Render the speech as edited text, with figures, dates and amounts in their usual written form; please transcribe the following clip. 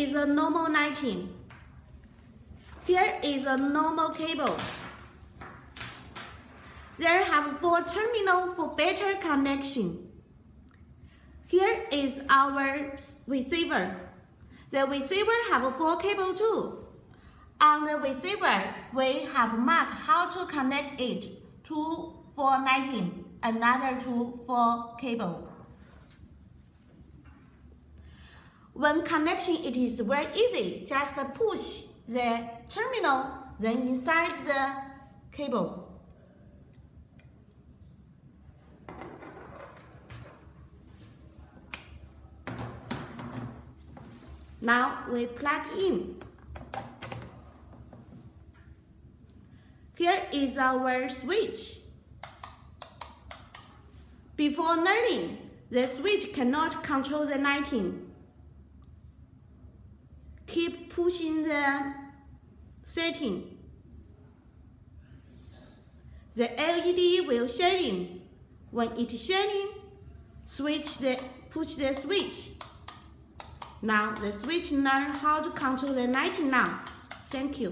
is a normal 19. Here is a normal cable. There have 4 terminals for better connection. Here is our receiver. The receiver have 4 cables too. On the receiver, we have marked how to connect it to 419, another to 4 cable. When connection, it is very easy. Just push the terminal, then insert the cable. Now we plug in. Here is our switch. Before learning, the switch cannot control the 19. Keep pushing the setting. The LED will shading. When it is shading, push the switch. Now the switch learn how to control the 19 now. Thank you.